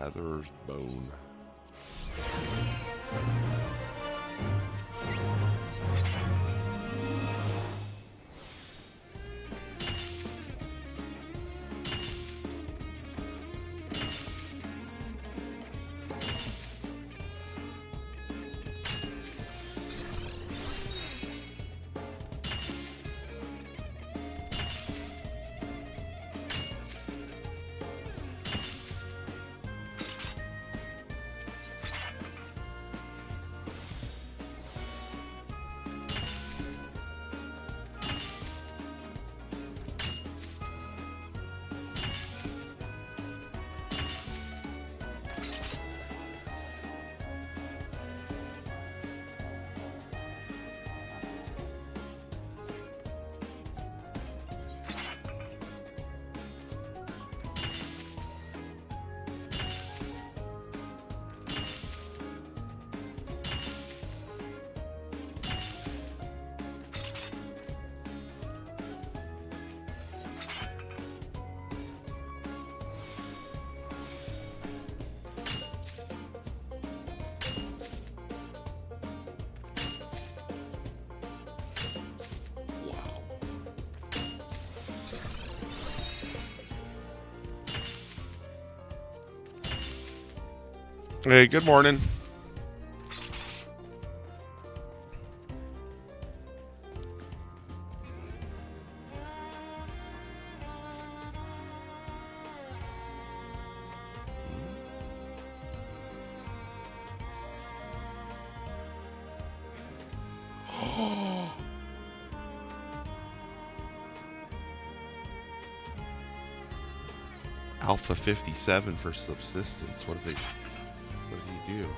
Heather's bone. Hey, good morning. Alpha 57 for subsistence. What did he do?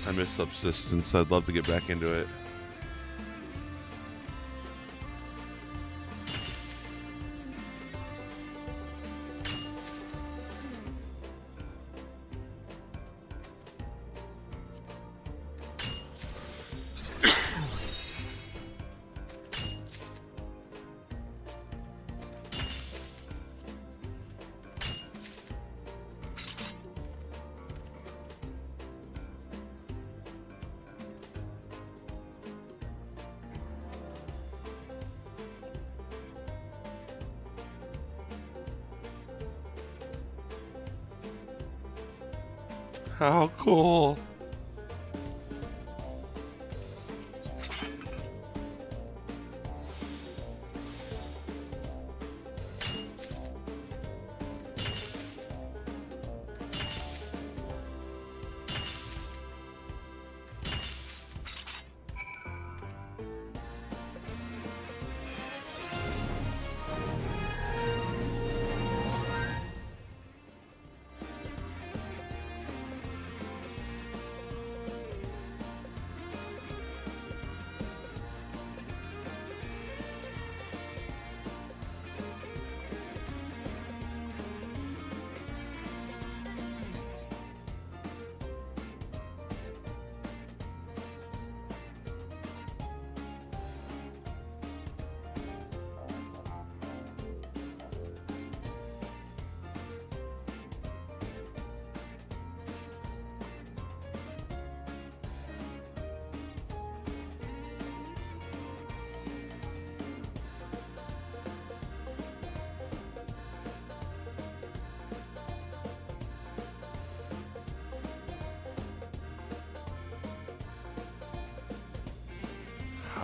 I miss subsistence. I'd love to get back into it. How cool.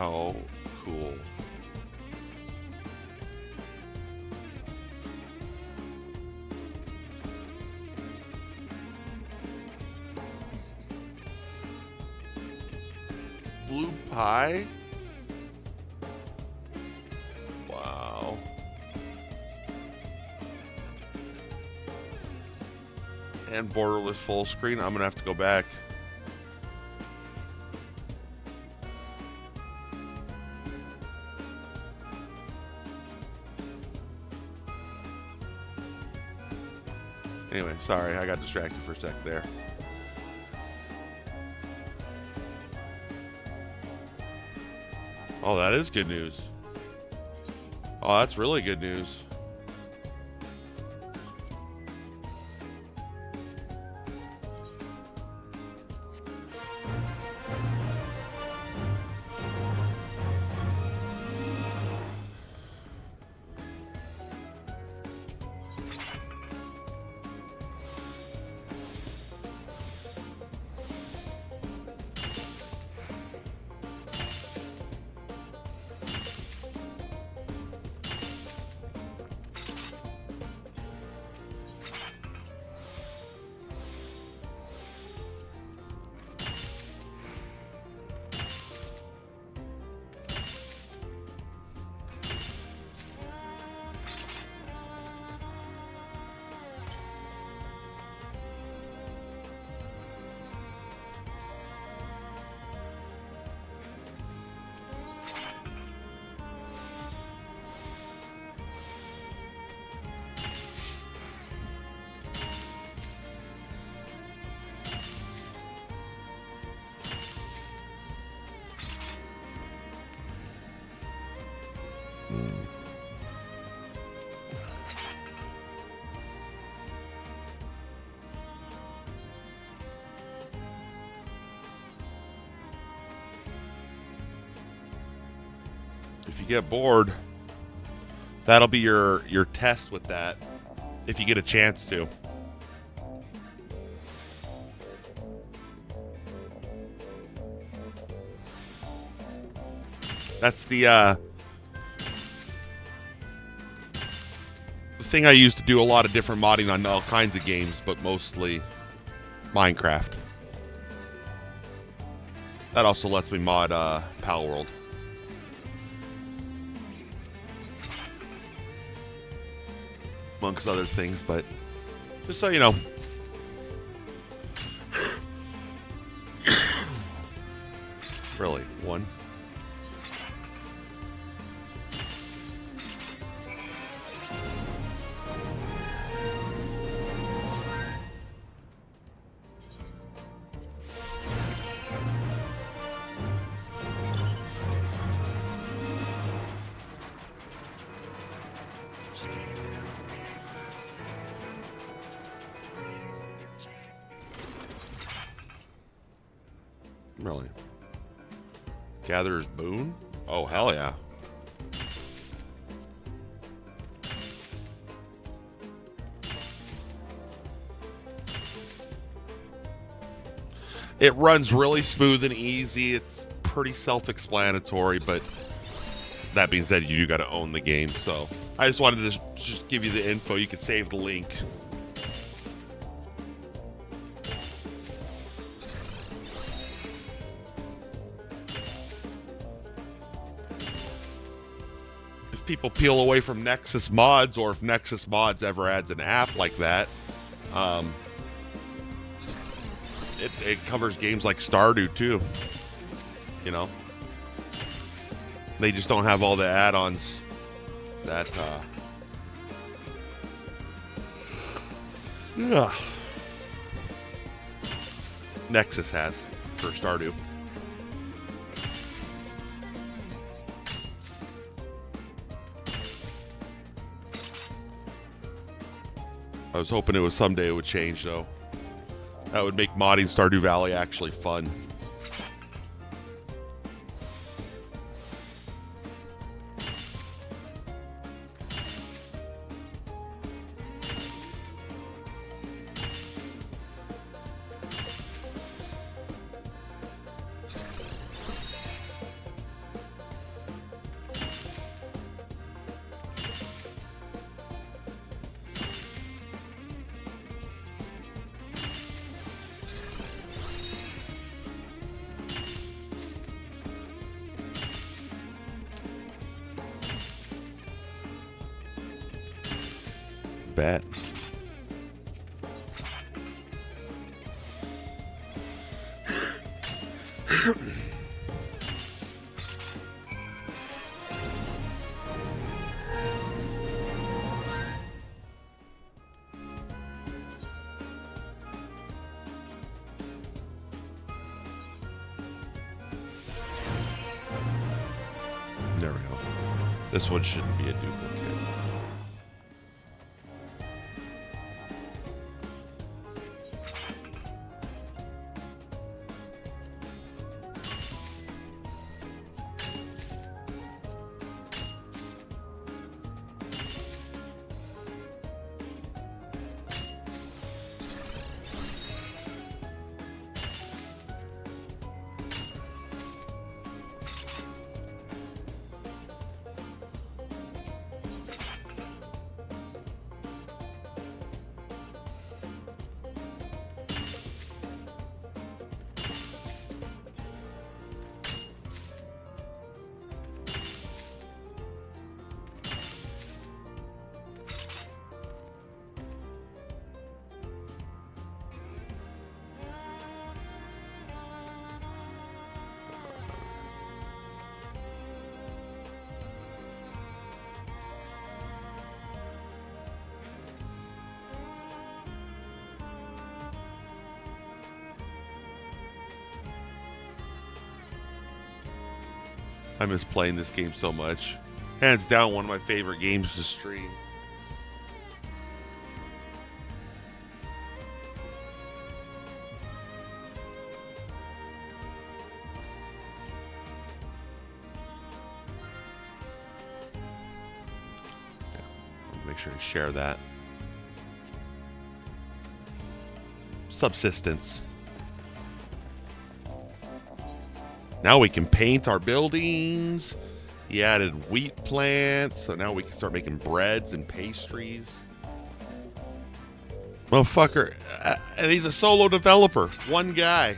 How cool. Blue pie? Wow. And borderless full screen. I'm gonna have to go back. Anyway, sorry, I got distracted for a sec there. Oh, that is good news. Oh, that's really good news. If you get bored, that'll be your test with that, if you get a chance to. That's the thing I used to do a lot of different modding on all kinds of games, but mostly Minecraft. That also lets me mod Pal World. Amongst other things, but just so you know. Really, one. Really? Gatherer's Boon? Oh, hell yeah. It runs really smooth and easy. It's pretty self-explanatory, but that being said, you do got to own the game. So I just wanted to just give you the info. You could save the link. People peel away from Nexus mods, or if Nexus mods ever adds an app like that, it covers games like Stardew too. You know, they just don't have all the add-ons that Nexus has for Stardew. I was hoping it was someday it would change, though. That would make modding Stardew Valley actually fun. bet. There we go. This one shouldn't be a duplicate. I miss playing this game so much. Hands down, one of my favorite games to stream. Yeah, make sure to share that. Subsistence. Now we can paint our buildings. He added wheat plants, so now we can start making breads and pastries. Motherfucker. And he's a solo developer. One guy.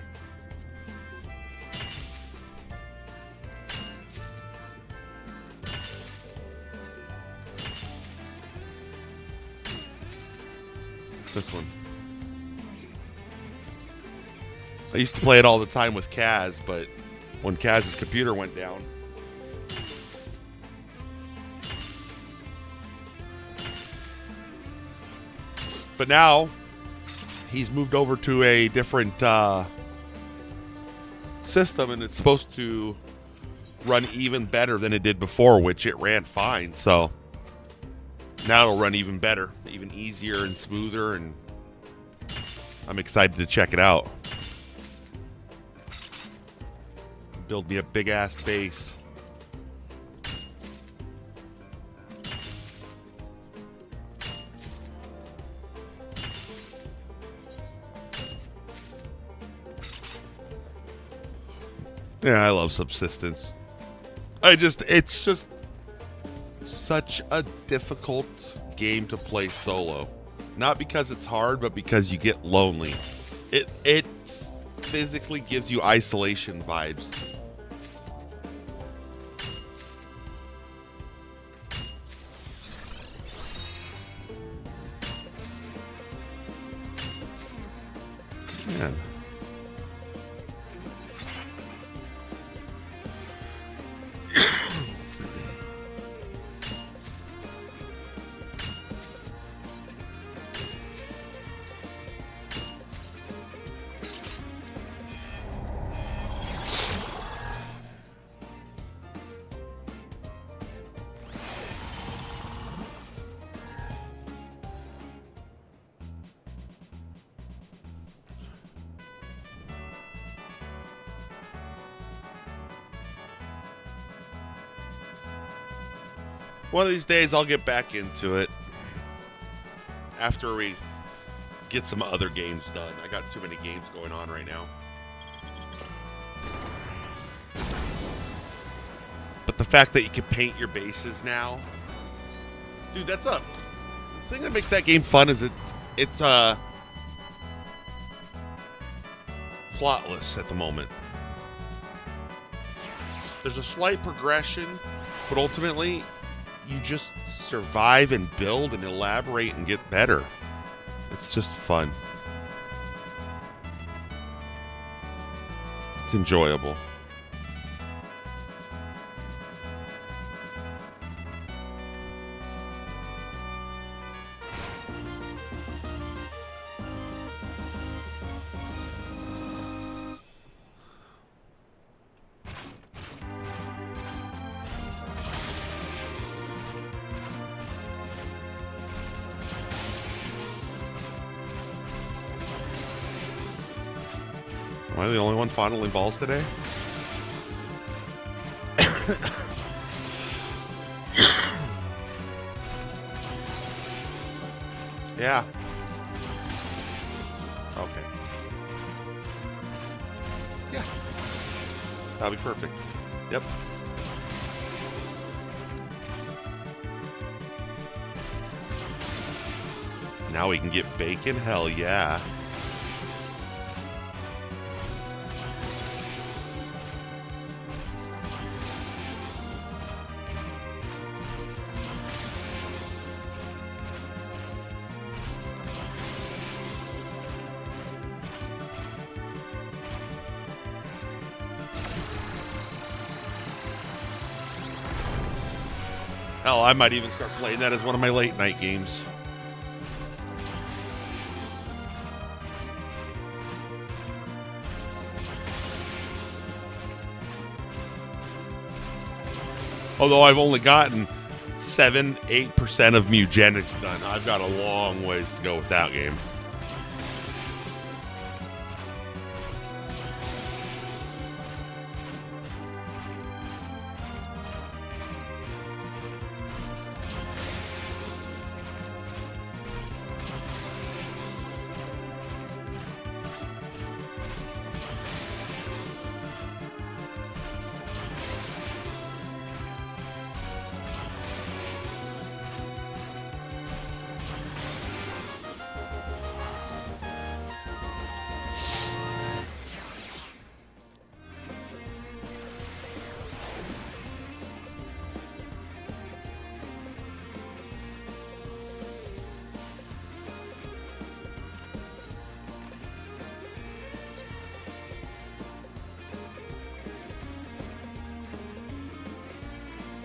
This one. I used to play it all the time with Kaz, but when Kaz's computer went down. But now, he's moved over to a different system, and it's supposed to run even better than it did before, which it ran fine. So now it'll run even better, even easier and smoother, and I'm excited to check it out. Build me a big-ass base. Yeah, I love subsistence. It's just such a difficult game to play solo. Not because it's hard, but because you get lonely. It physically gives you isolation vibes. Man. One of these days, I'll get back into it after we get some other games done. I got too many games going on right now. But the fact that you can paint your bases now, dude, that's up. The thing that makes that game fun is it's plotless at the moment. There's a slight progression, but ultimately, you just survive and build and elaborate and get better. It's just fun. It's enjoyable. Am I the only one fondling balls today? Yeah. Okay. Yeah. That'll be perfect. Yep. Now we can get bacon? Hell yeah. Hell, I might even start playing that as one of my late night games. Although I've only gotten 7-8% of Mugenics done. I've got a long ways to go with that game.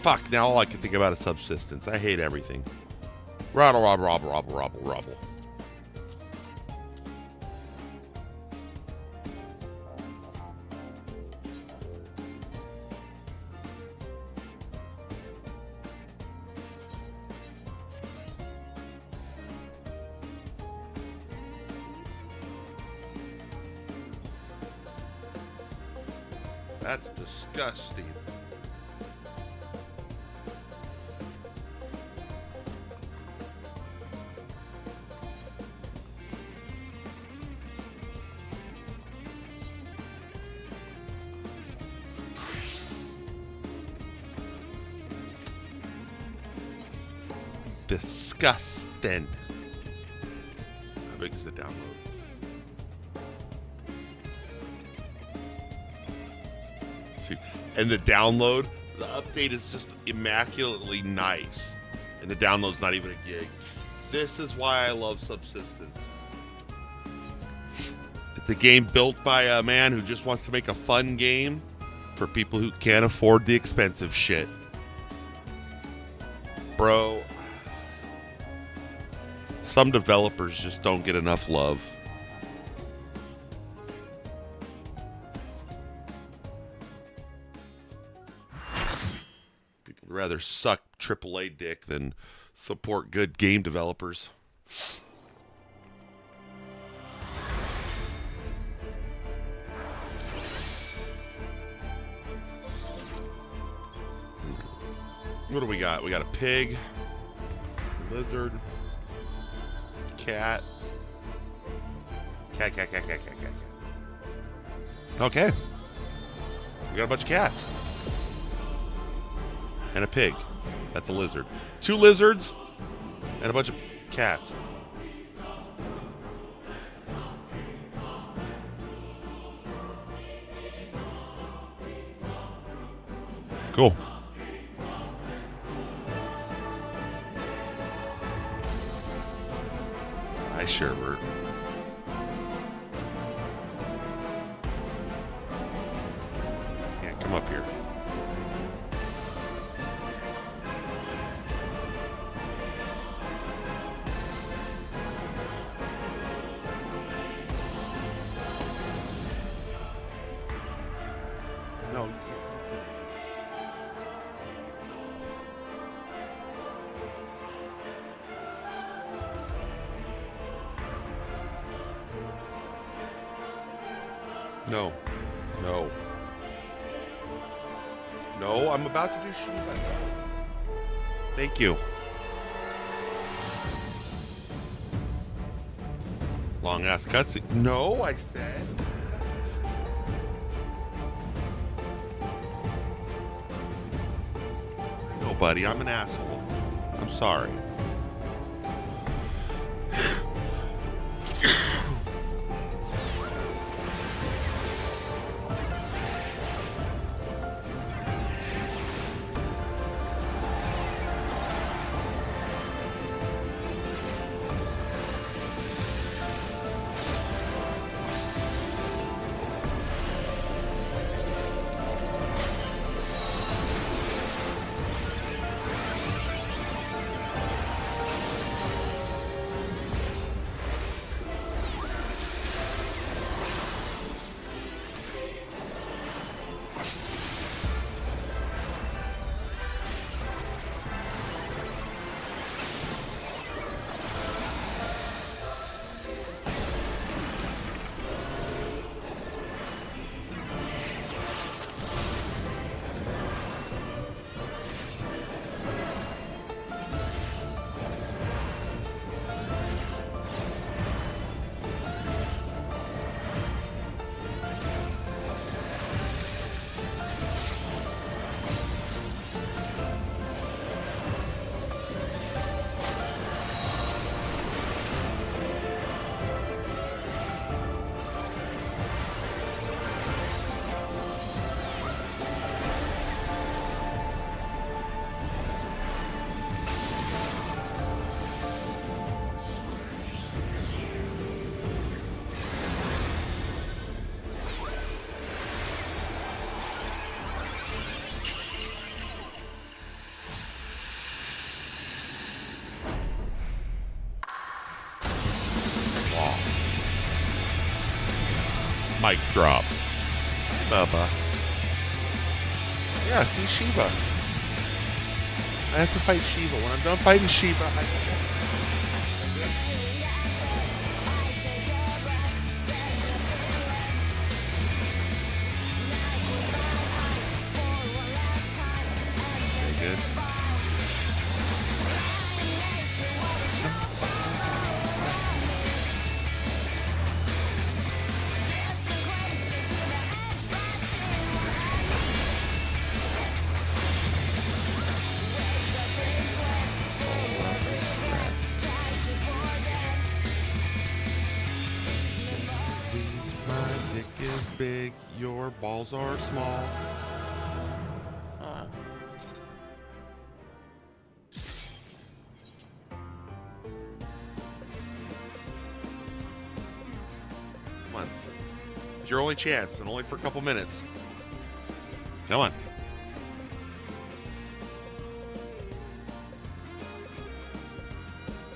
Fuck, now all I can think about is subsistence. I hate everything. Rattle, robble, robble, robble, robble, robble. That's disgusting. Disgusting. How big is the download? See, and the download, the update is just immaculately nice. And the download's not even a gig. This is why I love Subsistence. It's a game built by a man who just wants to make a fun game for people who can't afford the expensive shit. Bro, some developers just don't get enough love. People would rather suck AAA dick than support good game developers. What do we got? We got a pig, lizard, cat. Cat. Okay. We got a bunch of cats. And a pig. That's a lizard. 2 lizards and a bunch of cats. Cool. No. No. No, I'm about to do Shiva. Thank you. Long ass cutscene. No, I said. No, buddy, I'm an asshole. I'm sorry. Mic drop. Bubba. Yeah, see Shiva. I have to fight Shiva. When I'm done fighting Shiva, very good. Big, your balls are small. Come on. It's your only chance, and only for a couple minutes. Come on.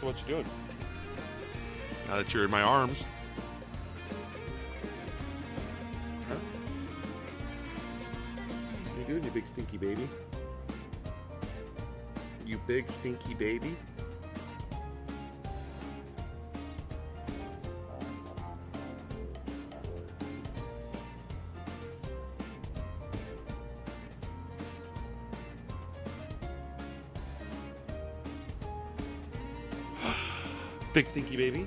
So what you doing? Now that you're in my arms. You big stinky baby. You big stinky baby. Big stinky baby.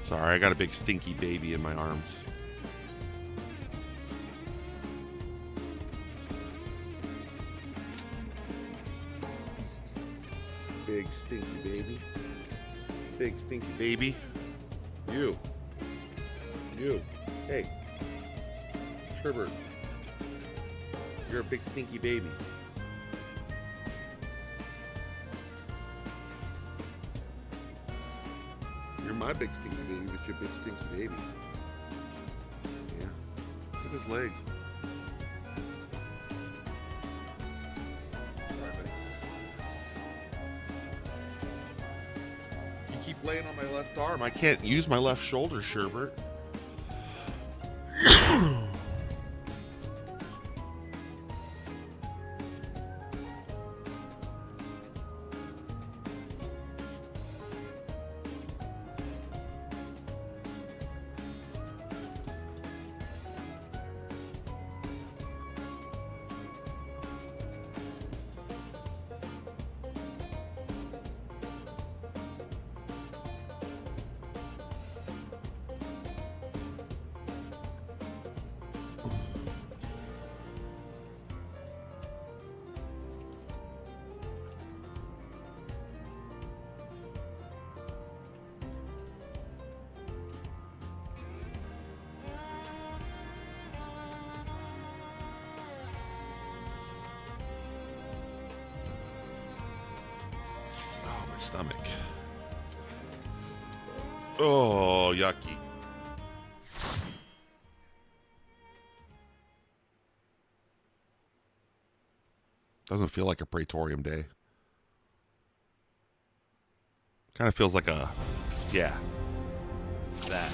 Sorry, I got a big stinky baby in my arms. Big stinky baby. Big stinky baby. You. Hey. Sherbert. You're a big stinky baby. You're my big stinky baby, but you're a big stinky baby. Yeah. Look at his leg. You keep laying on my left arm. I can't use my left shoulder, Sherbert. stomach. Oh, yucky. Doesn't feel like a Praetorium day. Kind of feels like a, yeah, that.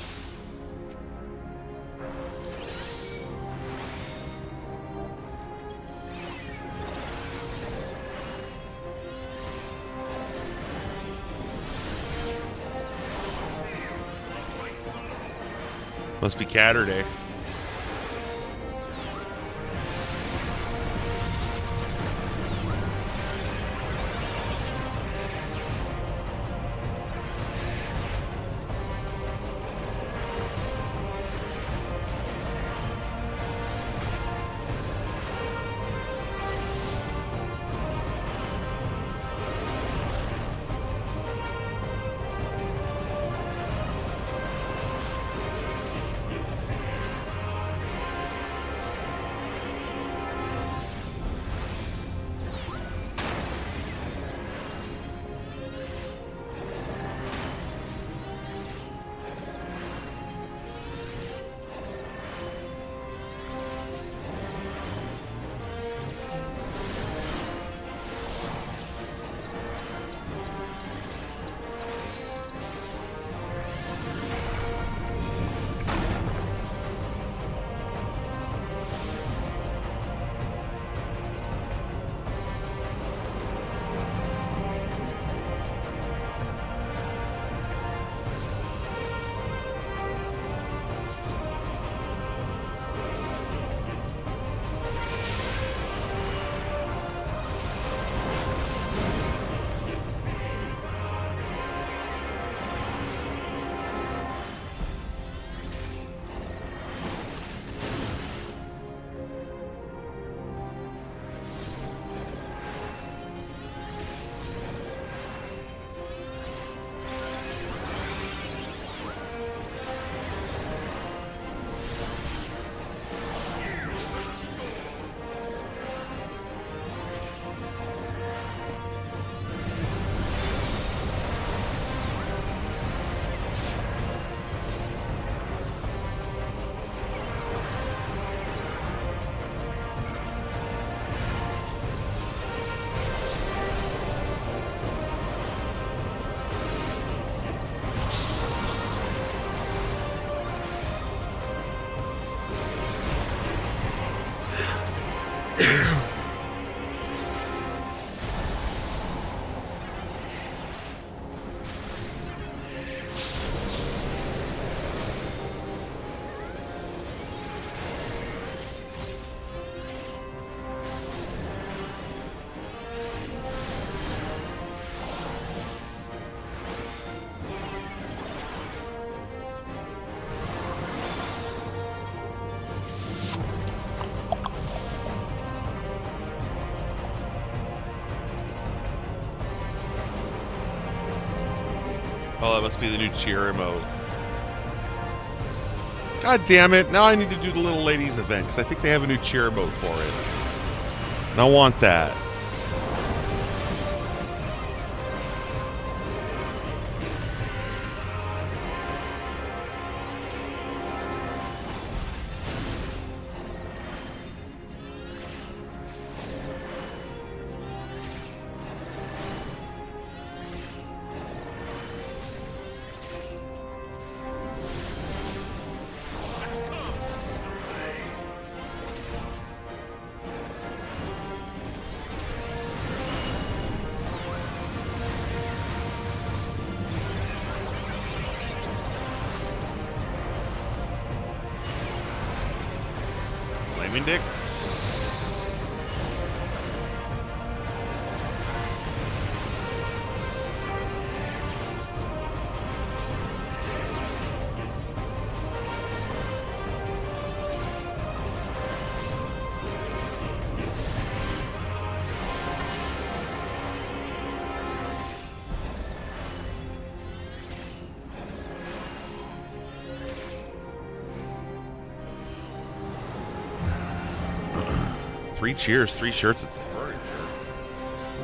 Must be Catterday. Oh, that must be the new cheer emote. God damn it. Now I need to do the little ladies event because I think they have a new cheer emote for it. And I want that. Flaming Dick. Three cheers, three shirts. It's a furniture.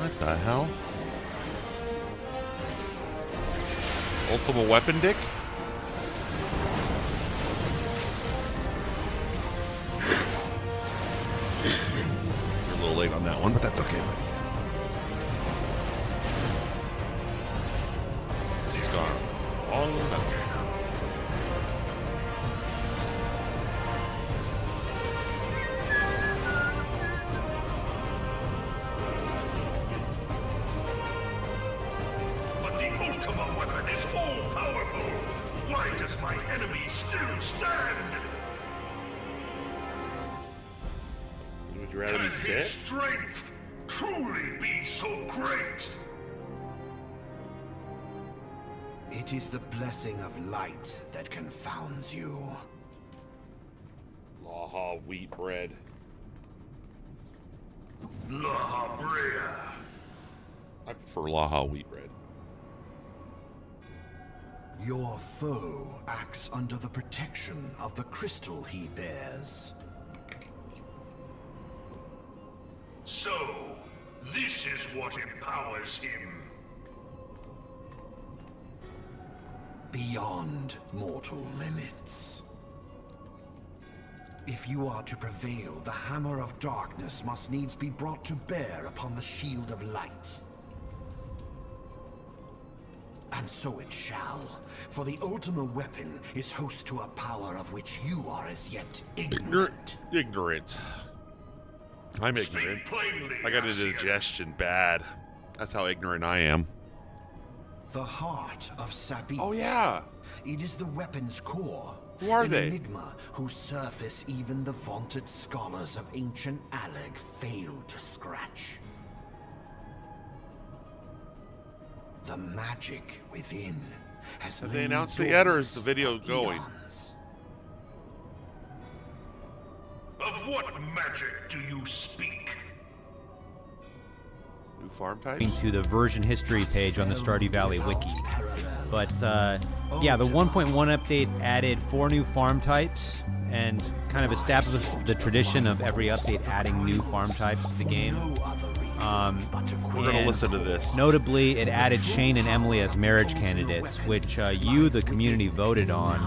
What the hell? Ultimate weapon dick? You're a little late on that one, but that's okay. She's gone long enough. But the ultimate weapon is all-powerful. Why does my enemy still stand? Would you rather be Can sit? his strength truly be so great? It is the blessing of light that confounds you. Laha wheat bread. La Brea. I prefer Laha wheat bread. Your foe acts under the protection of the crystal he bears. So, this is what empowers him. Beyond mortal limits. If you are to prevail, the hammer of darkness must needs be brought to bear upon the shield of light. And so it shall, for the ultimate weapon is host to a power of which you are as yet ignorant. Ignorant. I'm ignorant. Speak plainly, I got Ascian. indigestion bad. That's how ignorant I am. The heart of Sabine. Oh yeah. It is the weapon's core. Who are an they? enigma whose surface even the vaunted scholars of ancient Alleg failed to scratch. The magic within has Have they lain announced it yet, or is the dormant video for going? eons. Of what magic do you speak? New farm types? To the version history page on the Stardew Valley wiki. But yeah, the 1.1 update added 4 new farm types and kind of established the tradition of every update adding new farm types to the game. We're going to listen to this. Notably, it added Shane and Emily as marriage candidates, which you, the community, voted on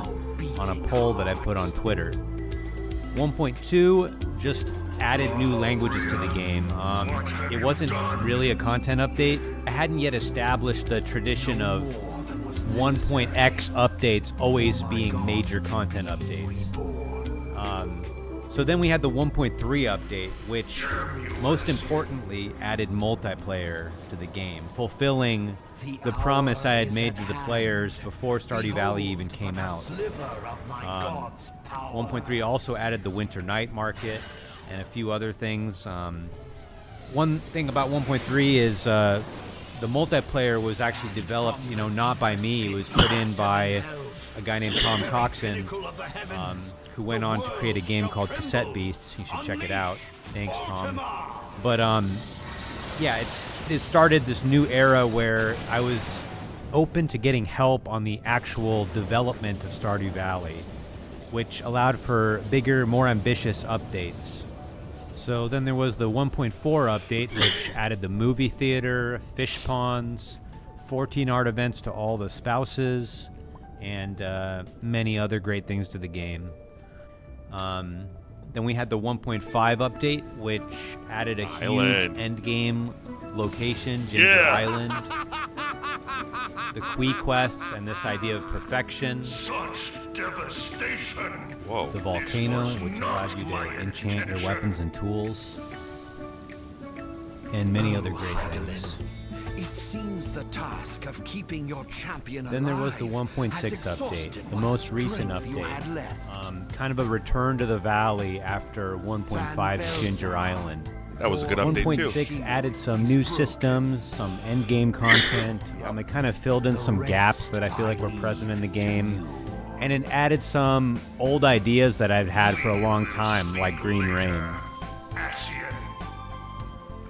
a poll that I put on Twitter. 1.2 just added new languages to the game. It wasn't really a content update. I hadn't yet established the tradition of 1.x updates always being major content updates. So then we had the 1.3 update, which most importantly added multiplayer to the game, fulfilling the promise I had made to the players before Stardew Valley even came out. 1.3 also added the Winter Night Market and a few other things. One thing about 1.3 is the multiplayer was actually developed, not by me. It was put in by a guy named Tom Coxon, who went on to create a game called Cassette Beasts. You should check it out. Thanks, Tom. But yeah, it started this new era where I was open to getting help on the actual development of Stardew Valley, which allowed for bigger, more ambitious updates. So then there was the 1.4 update, which added the movie theater, fish ponds, 14 art events to all the spouses, and many other great things to the game. Then we had the 1.5 update, which added a huge endgame location, Ginger Island, the Quee quests, and this idea of perfection. Such devastation. Whoa. The volcano, which allows you to enchant your weapons and tools, and many other great things. It seems the task of keeping your champion alive Then there was the 1.6 has update, exhausted the what most recent strength you had update. left. Kind of a return to the valley after 1.5 Ginger Island. That was a good update, too. 1.6 added some new systems, some endgame content. It kind of filled in some gaps that I feel like were present in the game. And it added some old ideas that I've had for a long time, like Green Rain. Ascian.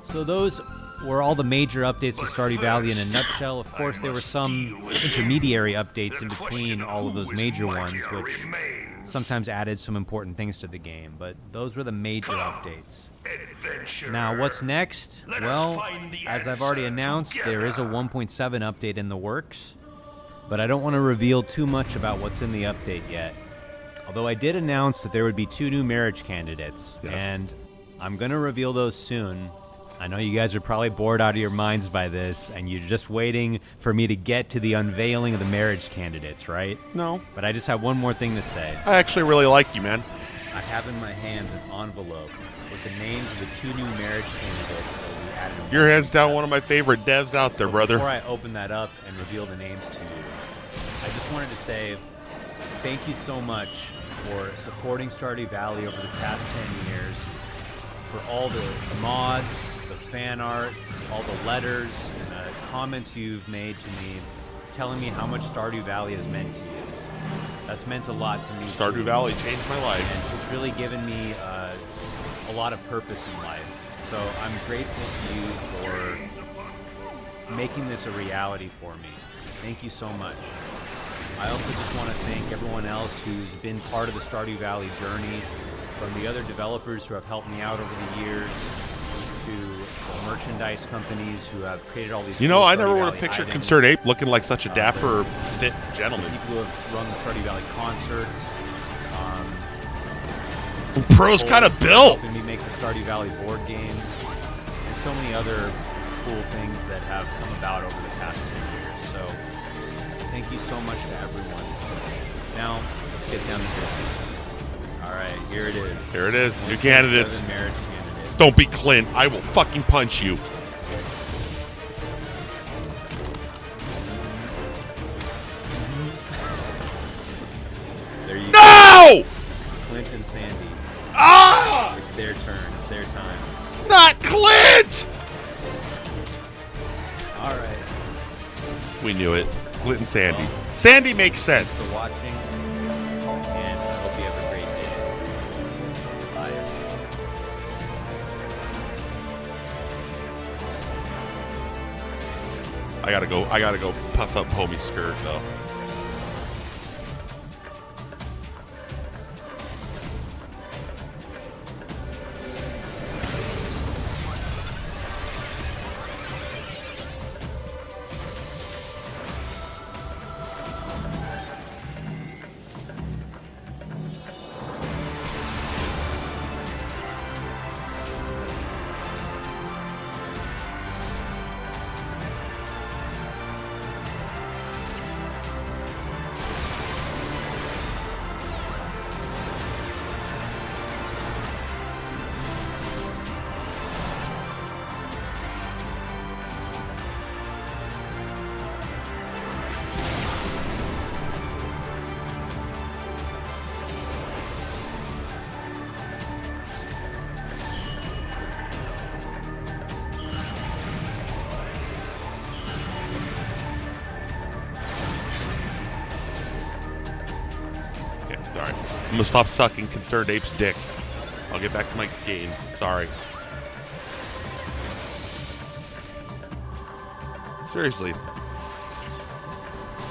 So those were all the major updates to Stardew Valley in a nutshell. Of course, there were some intermediary updates in between all of those major ones, which sometimes added some important things to the game, but those were the major updates. Now, what's next? Well, as I've already announced, there is a 1.7 update in the works. but I don't want to reveal too much about what's in the update yet. Although I did announce that there would be 2 new marriage candidates, and I'm going to reveal those soon. I know you guys are probably bored out of your minds by this, and you're just waiting for me to get to the unveiling of the marriage candidates, right? No. But I just have one more thing to say. I actually really like you, man. I have in my hands an envelope with the names of the 2 new marriage candidates that we added. You're hands down one of my favorite devs out there, brother. Before I open that up and reveal the names to you, I just wanted to say thank you so much for supporting Stardew Valley over the past 10 years, for all the mods, the fan art, all the letters and the comments you've made to me, telling me how much Stardew Valley has meant to you. That's meant a lot to me. Stardew Valley changed my life. And it's really given me a lot of purpose in life. So I'm grateful to you for making this a reality for me. Thank you so much. I also just want to thank everyone else who's been part of the Stardew Valley journey, from the other developers who have helped me out over the years, to merchandise companies who have created all these. You know, cool I never Stardew would have Valley pictured items. Concerned Ape looking like such a dapper, fit gentleman. People who have run the Stardew Valley concerts. Bro's kind of built. Helping me make the Stardew Valley board game, and so many other cool things that have come about over the past 10 years. So, thank you so much to everyone. Now, let's get down to business. All right, here it is. Here it is. New candidates. 7 marriage candidates. Don't be Clint. I will fucking punch you. There you go. No! Clint and Sandy. Ah! It's their turn. It's their time. Not Clint! All right. We knew it. Clint and Sandy. Sandy makes sense. Thanks for watching, and I hope you have a great day. Bye. I gotta go puff up homie's skirt though. Okay, sorry. I'm gonna stop sucking Concerned Ape's dick. I'll get back to my game. Sorry. Seriously.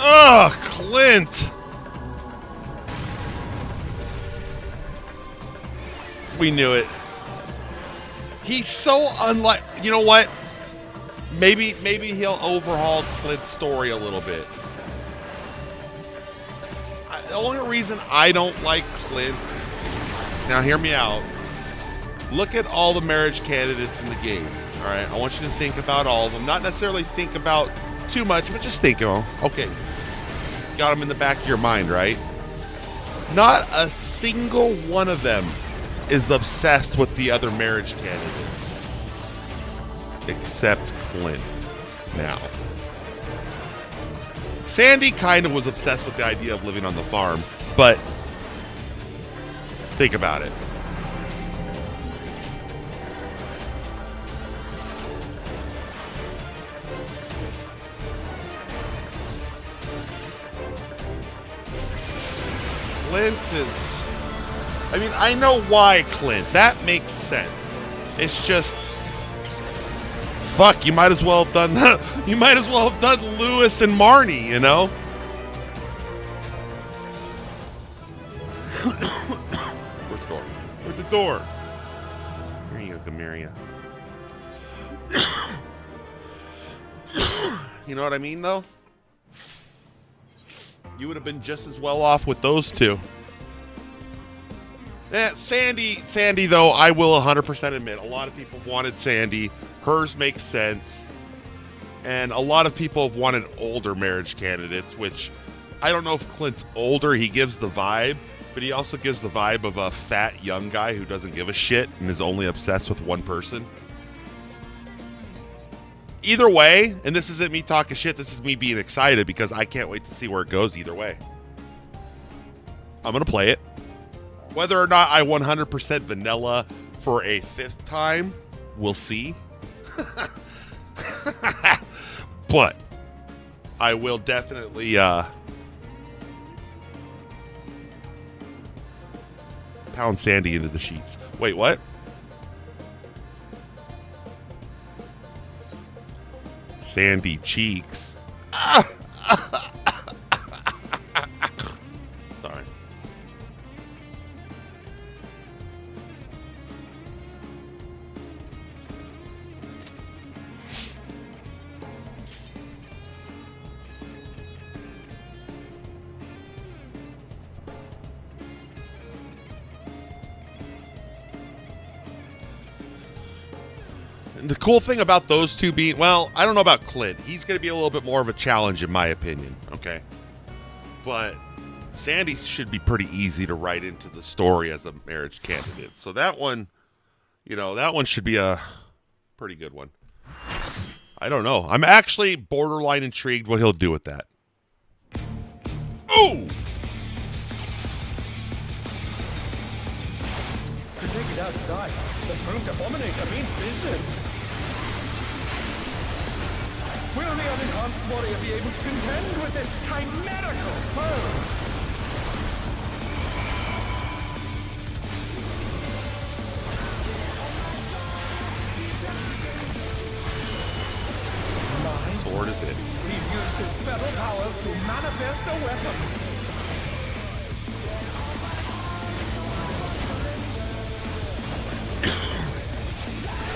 Ugh, Clint! We knew it. He's so unlike. You know what? Maybe he'll overhaul Clint's story a little bit. The only reason I don't like Clint. Now, hear me out. Look at all the marriage candidates in the game. All right, I want you to think about all of them. Not necessarily think about too much, but just think of them. Okay, got them in the back of your mind, right? Not a single one of them is obsessed with the other marriage candidates, except Clint. Now, Sandy kind of was obsessed with the idea of living on the farm, but think about it. Clint is... I mean, I know why Clint. That makes sense. It's just... Fuck, you might as well have done... you might as well have done Lewis and Marnie, you know? Where's the door? Where's the door? Here you go, Gamiria. You know what I mean, though? You would have been just as well off with those two. Sandy, though, I will 100% admit, a lot of people wanted Sandy. Hers makes sense. And a lot of people have wanted older marriage candidates, which I don't know if Clint's older. He gives the vibe, but he also gives the vibe of a fat young guy who doesn't give a shit and is only obsessed with one person. Either way, and this isn't me talking shit, this is me being excited because I can't wait to see where it goes either way. I'm going to play it. Whether or not I 100% vanilla for a 5th time, we'll see. But I will definitely pound Sandy into the sheets. Wait, what? Sandy cheeks. Sorry. The cool thing about those two being, well, I don't know about Clint. He's going to be a little bit more of a challenge in my opinion, okay? But Sandy should be pretty easy to write into the story as a marriage candidate. So that one, that one should be a pretty good one. I don't know. I'm actually borderline intrigued what he'll do with that. Ooh! To take it outside, the brute abominator means business. Will the unenhanced warrior be able to contend with this chimerical foe? Sword is it. He's used his feral powers to manifest a weapon.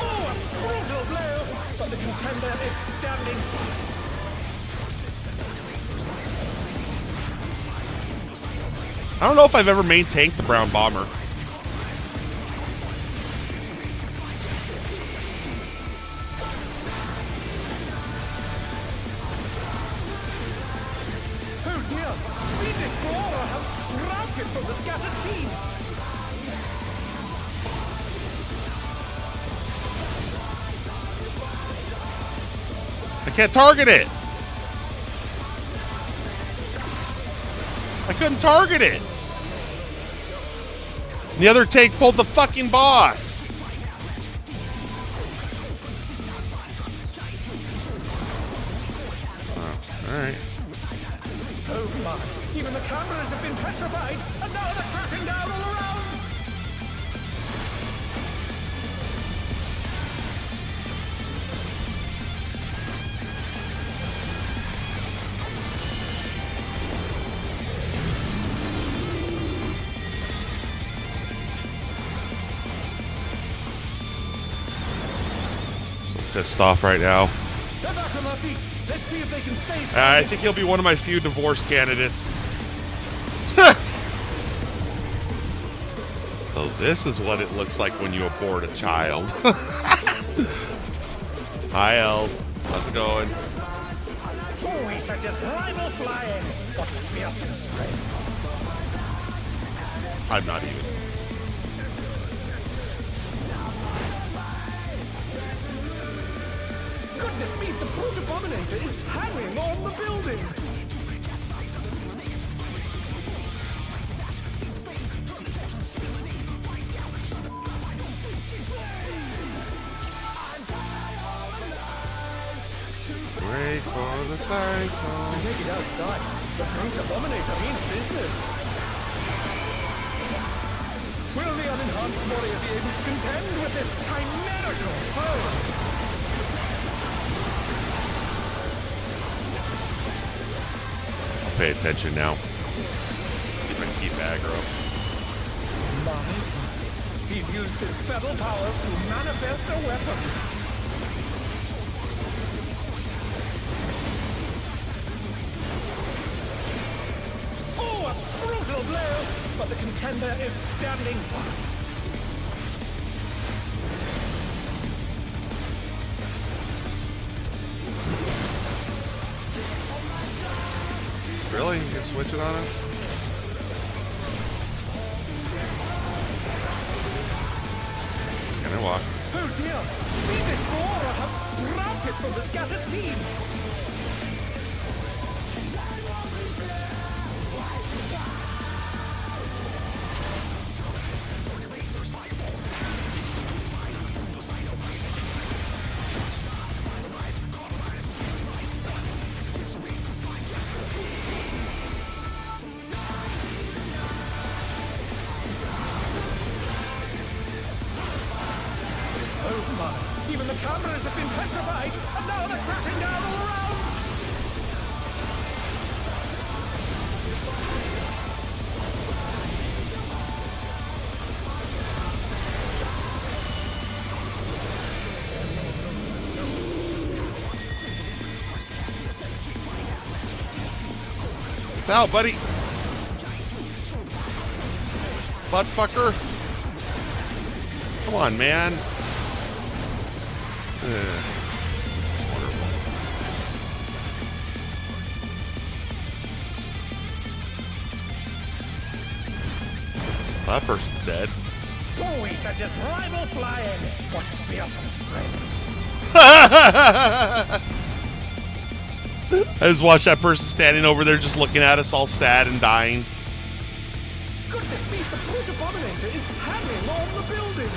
Oh, a brutal blow! But the contender is standing. I don't know if I've ever main tanked the Brown Bomber. Oh dear! Fiendish flora have sprouted from the scattered seeds! I can't target it. I couldn't target it. And the other tank pulled the fucking boss. Oh, all right. Oh my! Even the cameras have been petrified, and now they're crashing down all around! Pissed off right now. They're back on their feet. Let's see if they can stay standing. I think he'll be one of my few divorce candidates. So this is what it looks like when you abort a child. Hi, El. How's it going? Oh, he should just rival flying. What fearsome strength. I'm not even. Goodness me, the brute abominator is hanging on the building. Break for the cycle. To take it outside, the brute abominator means business. Will the unenhanced warrior be able to contend with this chimerical foe? Pay attention now. If I can keep aggro. He's used his feral powers to manifest a weapon. blow, but the contender is standing firm. Really? You can switch it on him? Can I walk? Oh dear! Fiendish flora have sprouted from the scattered seeds! Oh my! Even the cameras have been petrified, and now they're crashing down all around! Get out, buddy. Butt fucker. Come on, man. That person's dead. Oh, he sent his rival flying! What fearsome strength! I just watched that person standing over there just looking at us all sad and dying. Goodness me, the Brute Abominator is hanging on the building!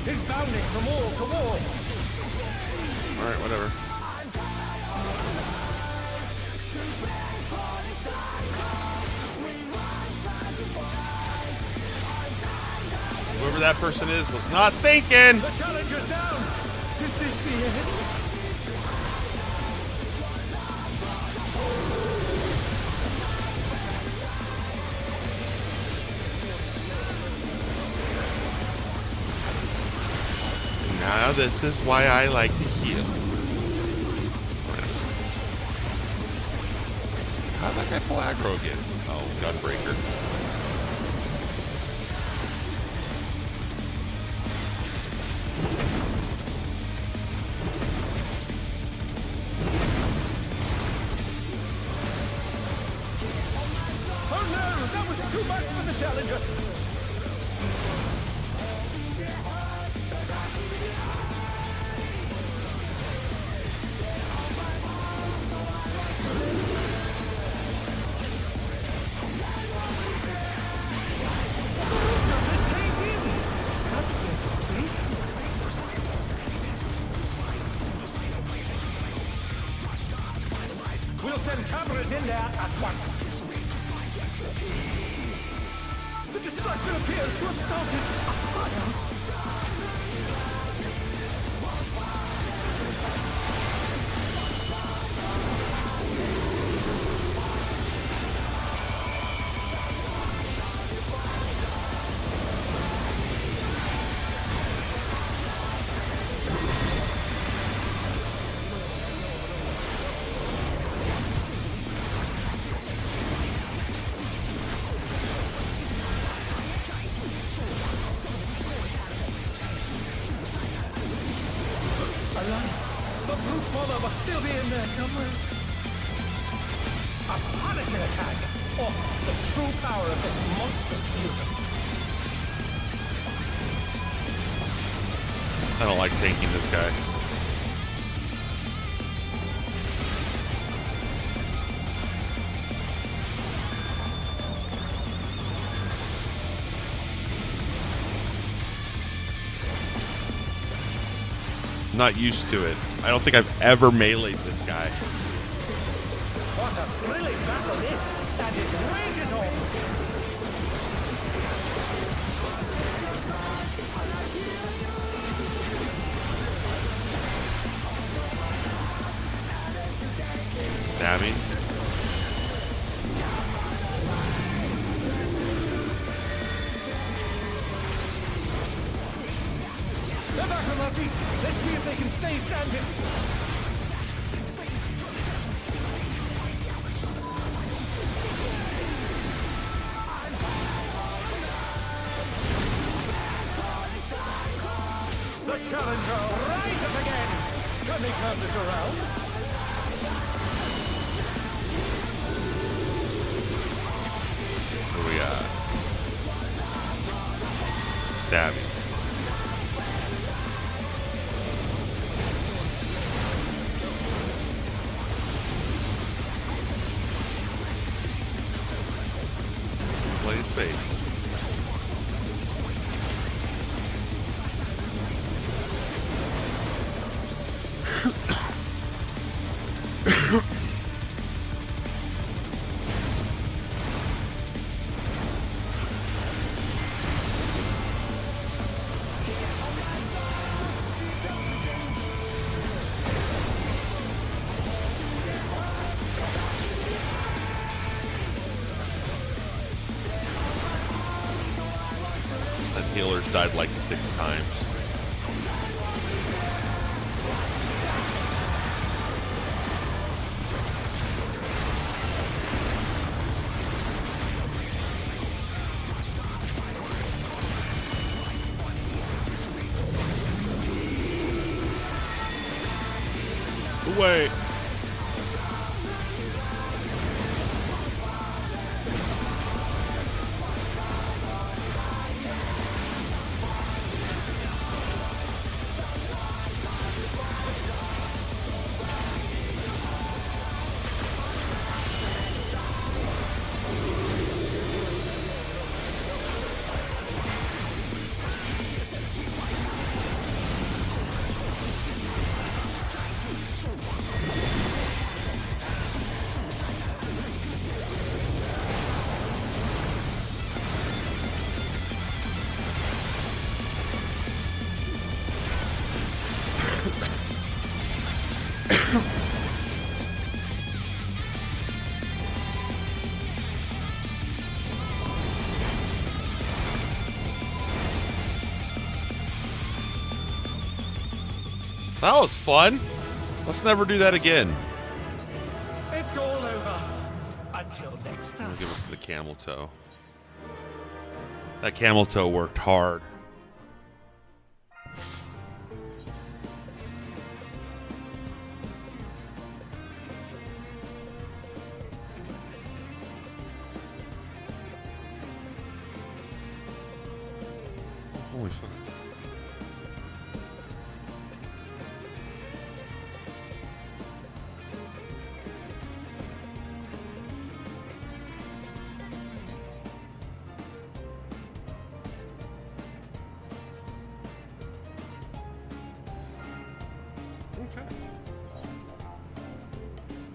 He's bounding from wall to wall! Alright, whatever. Whoever that person is was not thinking! The challenger's down! Is this the end? Now this is why I like to heal. How'd that guy pull aggro again? Oh, Gunbreaker. Oh no! That was too much for the challenger! We'll send cameras in there at once. The destruction appears to have started a fire. The brute mother must still be in there somewhere. A punishing attack! Oh, the true power of this monstrous fusion. I don't like tanking this guy. Not used to it. I don't think I've ever meleeed this guy. What a thrilling battle this, and it rages on. Dabbing. They're back on their feet. Let's see if they can stay standing. The challenger rises again. Can they turn this around? Who we got? Dabbing. Play space. That healer's died like 6 times. Wait. That was fun. Let's never do that again. It's all over. Until next time. I'll give us the camel toe. That camel toe worked hard. Holy fuck.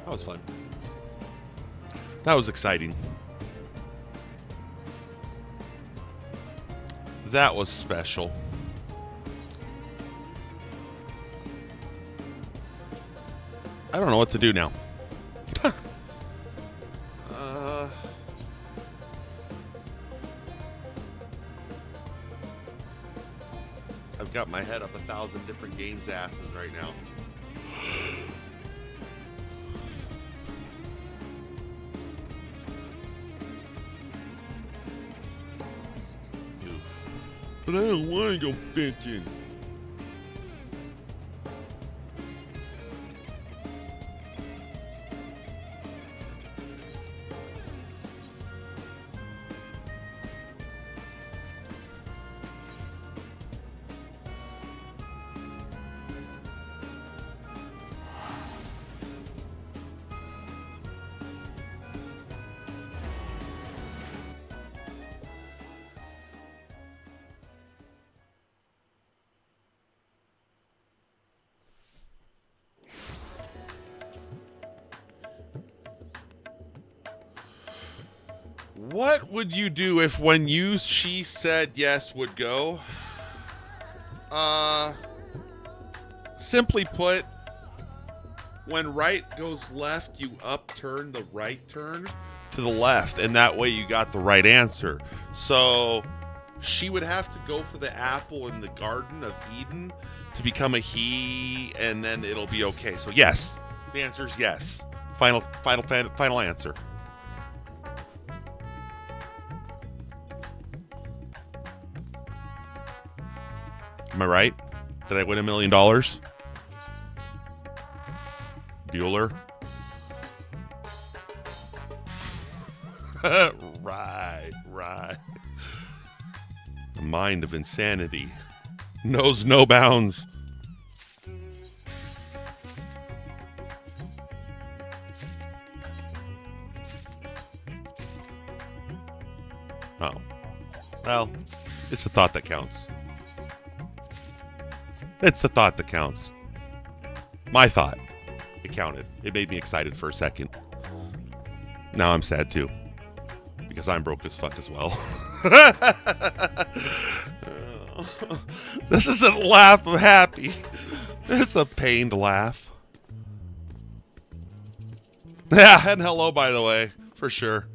That was fun. That was exciting. That was special. I don't know what to do now. I've got my head up 1,000 different games' asses right now. But I don't want to go fishing. What would you do if when she said yes would go? Simply put, when right goes left, you upturn the right turn to the left, and that way you got the right answer. So she would have to go for the apple in the Garden of Eden to become a he, and then it'll be okay. So yes, the answer is yes. Final answer. Am I right? Did I win $1 million? Bueller? Right. The mind of insanity knows no bounds. Oh. Well, it's a thought that counts. It's the thought that counts. My thought. It counted. It made me excited for a second. Now I'm sad too. Because I'm broke as fuck as well. This isn't a laugh of happy. It's a pained laugh. Yeah, and hello, by the way. For sure.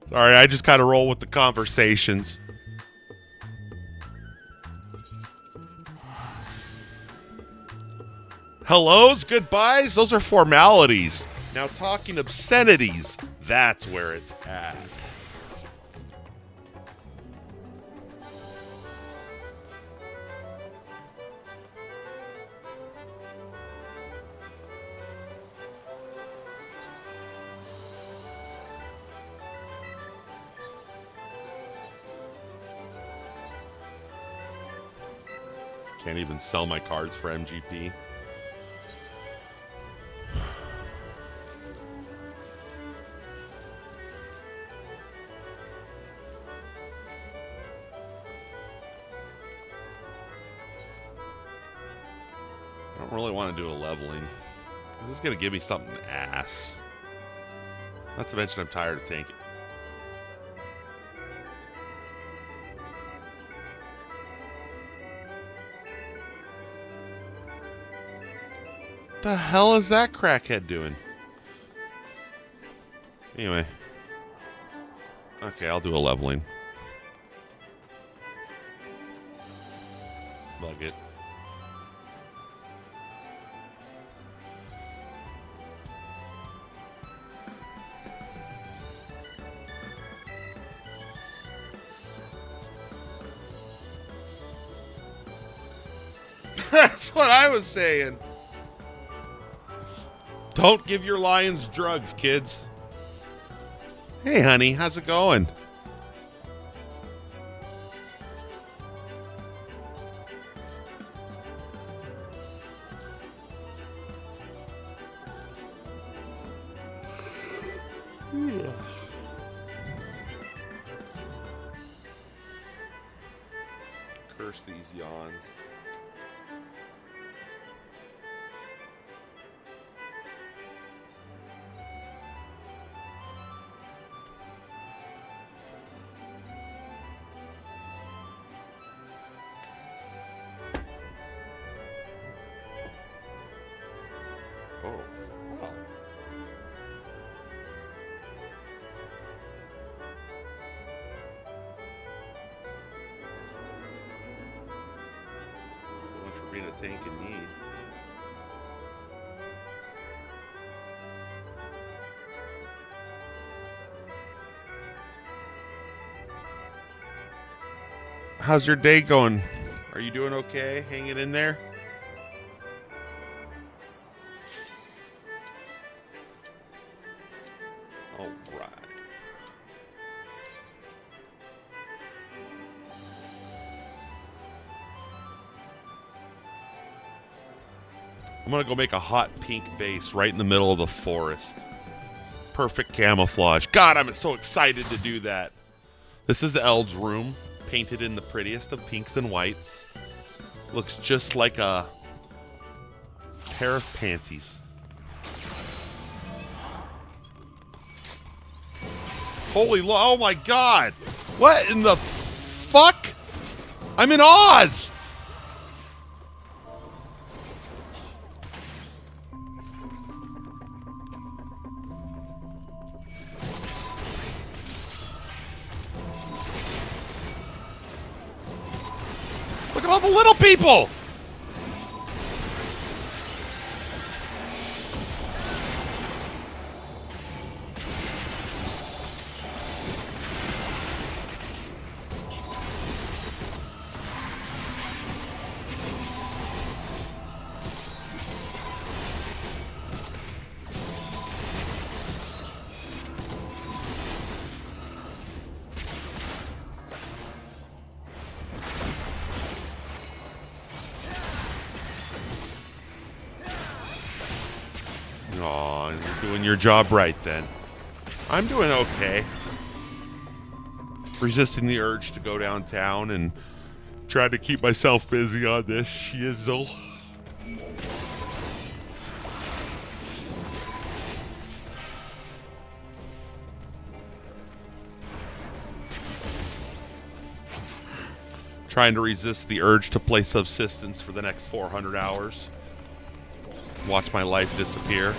Sorry, I just kind of roll with the conversations. Hellos, goodbyes, those are formalities. Now talking obscenities, that's where it's at. Can't even sell my cards for MGP. I don't really want to do a leveling. This is going to give me something ass. Not to mention I'm tired of tanking. What the hell is that crackhead doing? Anyway. Okay, I'll do a leveling. Bug it. That's what I was saying. Don't give your lions drugs, kids. Hey, honey, how's it going? Curse these yawns. Oh, wow. So much for being a tank in need. How's your day going? Are you doing okay? Hanging in there? All right. I'm gonna go make a hot pink base right in the middle of the forest. Perfect camouflage. God, I'm so excited to do that. This is Eld's room, painted in the prettiest of pinks and whites. Looks just like a pair of panties. Oh my god! What in the fuck? I'm in Oz! Look at all the little people! Aw, you're doing your job right then. I'm doing okay. Resisting the urge to go downtown and trying to keep myself busy on this shizzle. Trying to resist the urge to play Subsistence for the next 400 hours. Watch my life disappear.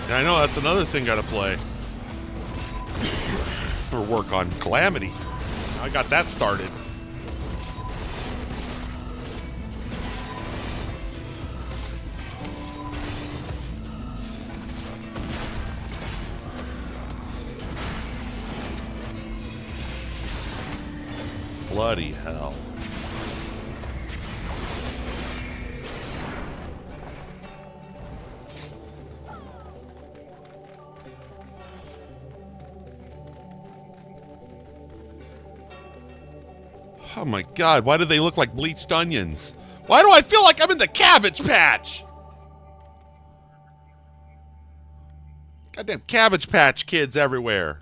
Yeah, I know, that's another thing gotta play. Or work on Calamity. I got that started. Bloody hell. Oh my god, why do they look like bleached onions? Why do I feel like I'm in the Cabbage Patch? Goddamn Cabbage Patch kids everywhere.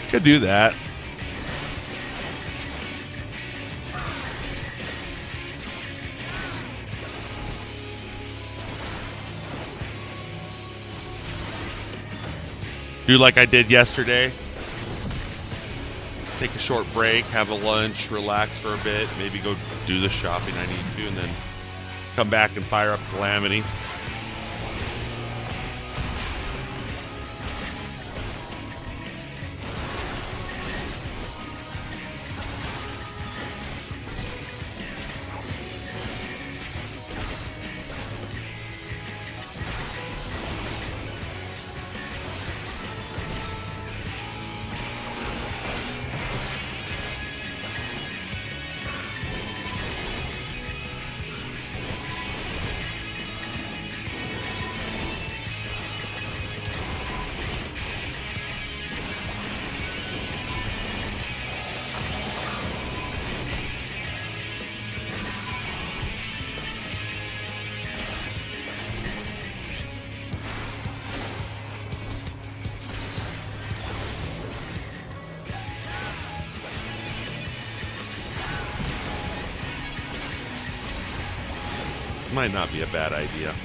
Could do that. Do like I did yesterday. Take a short break, have a lunch, relax for a bit, maybe go do the shopping I need to, and then come back and fire up Calamity. Might not be a bad idea.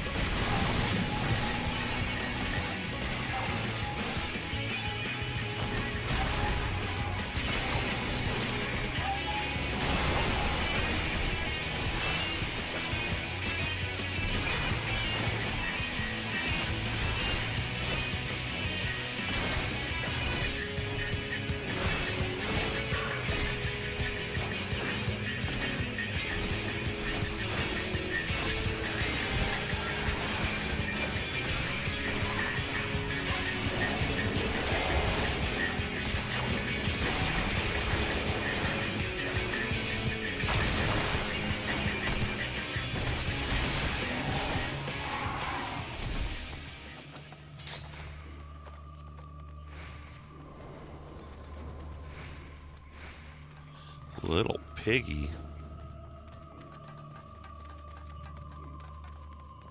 Little piggy.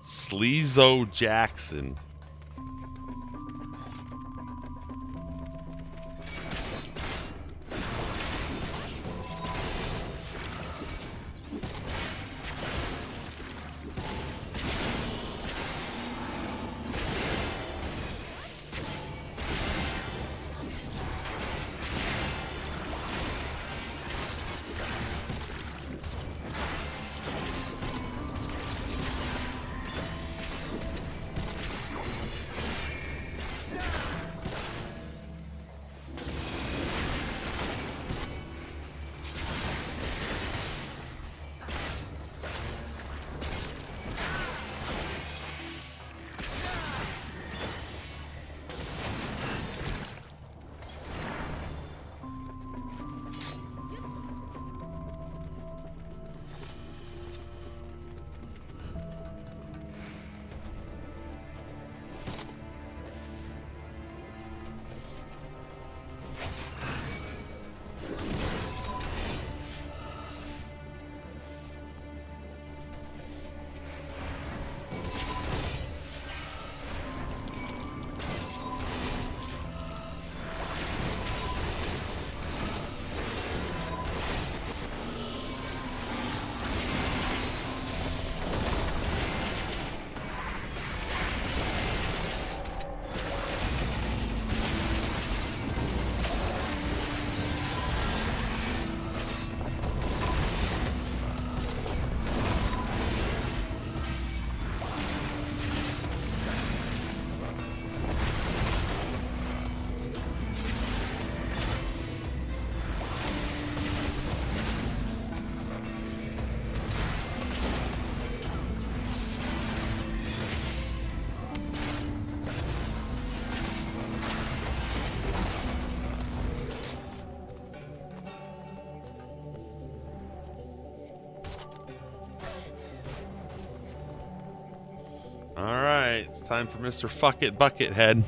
Sleezo Jackson. All right, it's time for Mr. Fuck It Buckethead.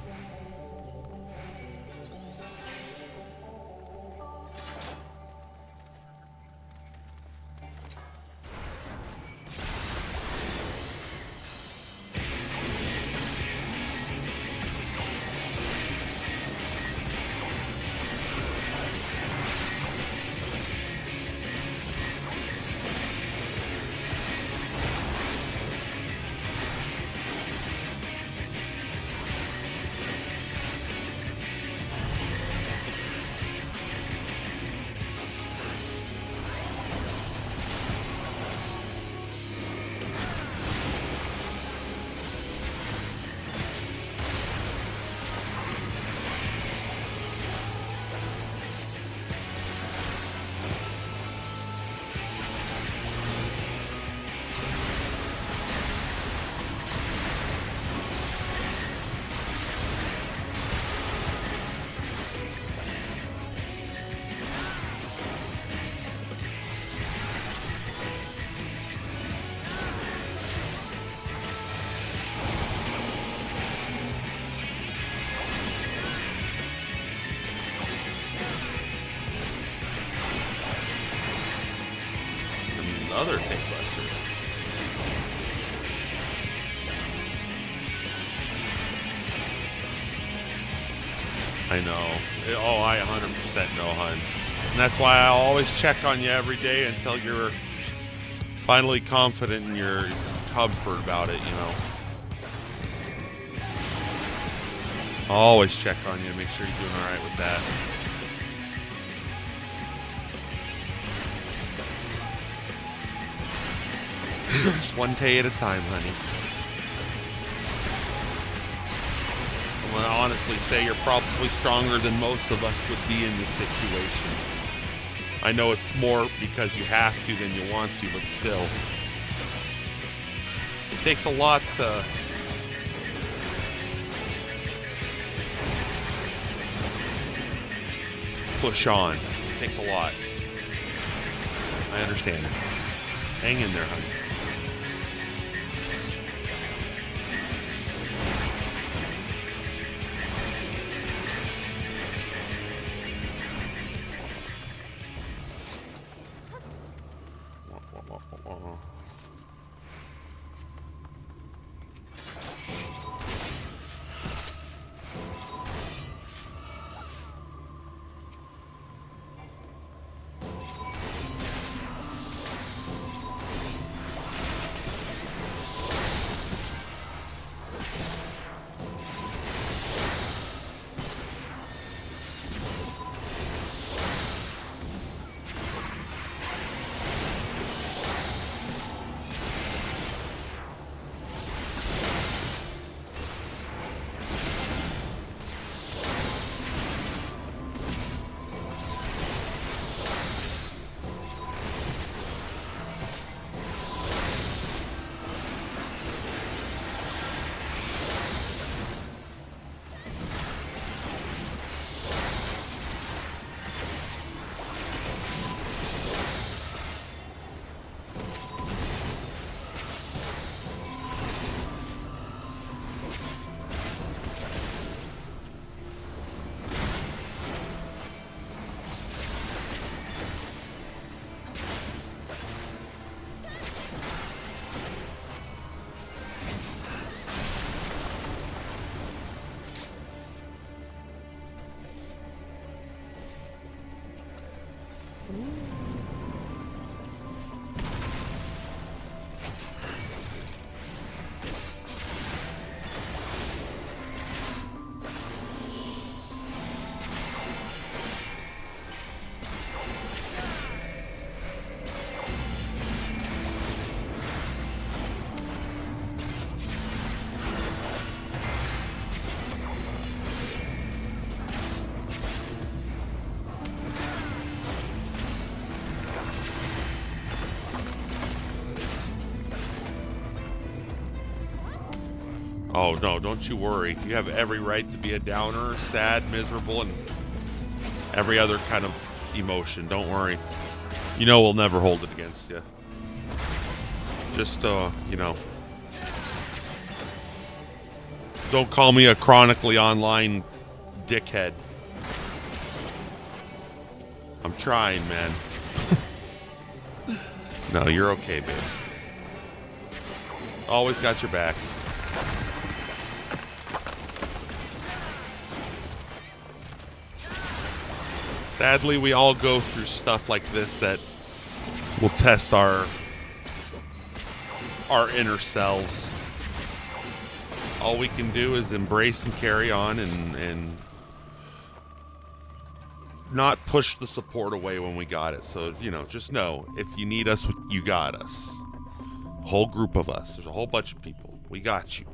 Another tank buster. I know. Oh, I 100% know, hun. And that's why I always check on you every day until you're finally confident in your comfort about it, you know. I'll always check on you to make sure you're doing alright with that. Just one day at a time, honey. I'm going to honestly say you're probably stronger than most of us would be in this situation. I know it's more because you have to than you want to, but still. It takes a lot to push on. It takes a lot. I understand it. Hang in there, honey. Oh, no, don't you worry. You have every right to be a downer, sad, miserable, and every other kind of emotion. Don't worry. You know we'll never hold it against you. Just, you know. Don't call me a chronically online dickhead. I'm trying, man. No, you're okay, babe. Always got your back. Sadly, we all go through stuff like this that will test our inner selves. All we can do is embrace and carry on and not push the support away when we got it. So, you know, just know, if you need us, you got us. A whole group of us. There's a whole bunch of people. We got you.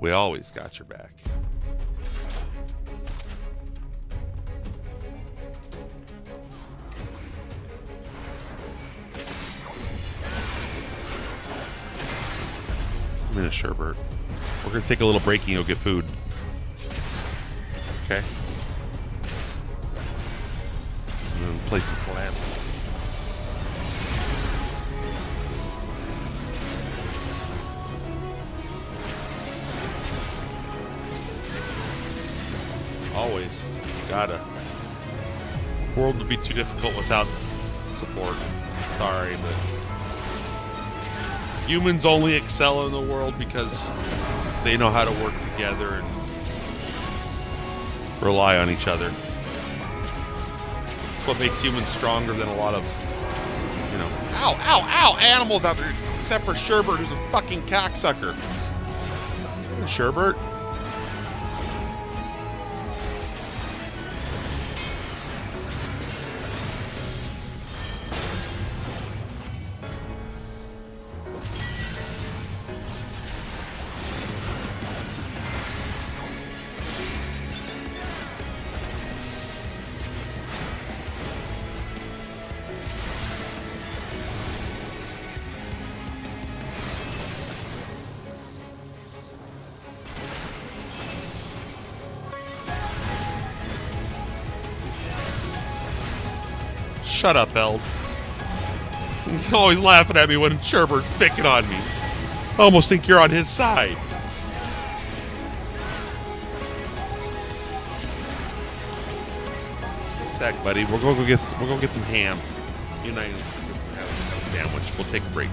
We always got your back. I'm in a sherbert. We're going to take a little break and go get food. Okay? And then play some Calamity. Always. Gotta. The world would be too difficult without support. Sorry, but humans only excel in the world because they know how to work together and rely on each other. That's what makes humans stronger than a lot of, you know, ow, animals out there, except for Sherbert, who's a fucking cocksucker. Sherbert? Shut up, Eld. He's always laughing at me when Sherbert's picking on me. I almost think you're on his side. Sec, buddy. We're gonna go get some ham. You and I have a sandwich. We'll take a break.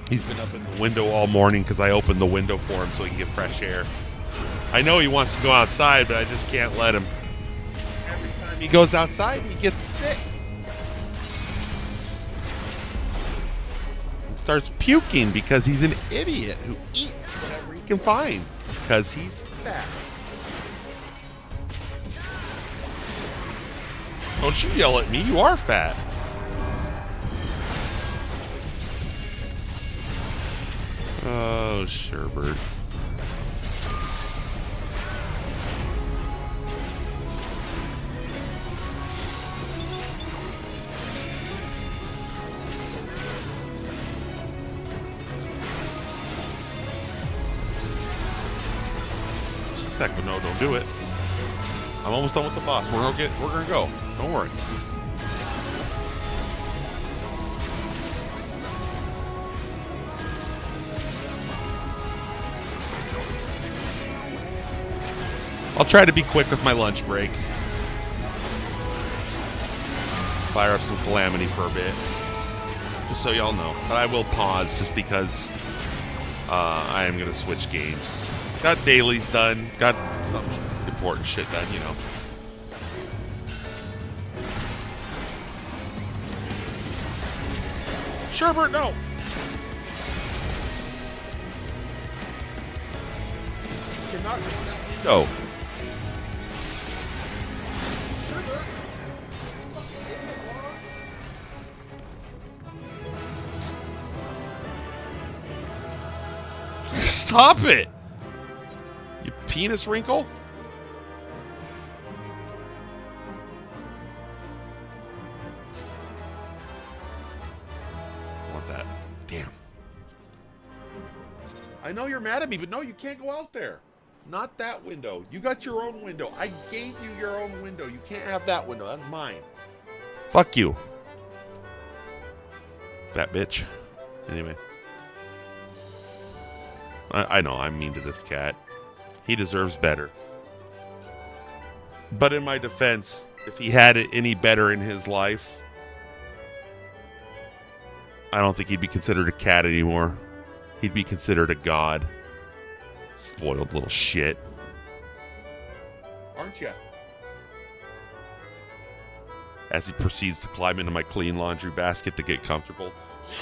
He's been up in the window all morning because I opened the window for him so he can get fresh air. I know he wants to go outside, but I just can't let him. Every time he goes outside, he gets sick. He starts puking because he's an idiot who eats whatever he can find because he's fat. Don't you yell at me, you are fat. Oh, Sherbert. Just a second. No, don't do it. I'm almost done with the boss. We're gonna go. Don't worry. I'll try to be quick with my lunch break. Fire up some Calamity for a bit. Just so y'all know. But I will pause just because I am going to switch games. Got dailies done. Got some important shit done, you know. Sherbert, no! Cannot go. Stop it! You penis wrinkle? I want that. Damn. I know you're mad at me, but no, you can't go out there. Not that window. You got your own window. I gave you your own window. You can't have that window. That's mine. Fuck you. That bitch. Anyway. I know I'm mean to this cat. He deserves better. But in my defense, if he had it any better in his life, I don't think he'd be considered a cat anymore. He'd be considered a god. Spoiled little shit. Aren't ya? As he proceeds to climb into my clean laundry basket to get comfortable.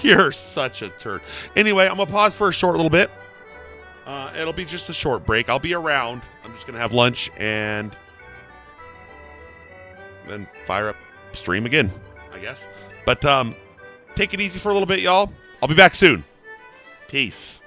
You're such a turd. Anyway, I'm going to pause for a short little bit. It'll be just a short break. I'll be around. I'm just going to have lunch and then fire up stream again, I guess. But take it easy for a little bit, y'all. I'll be back soon. Peace.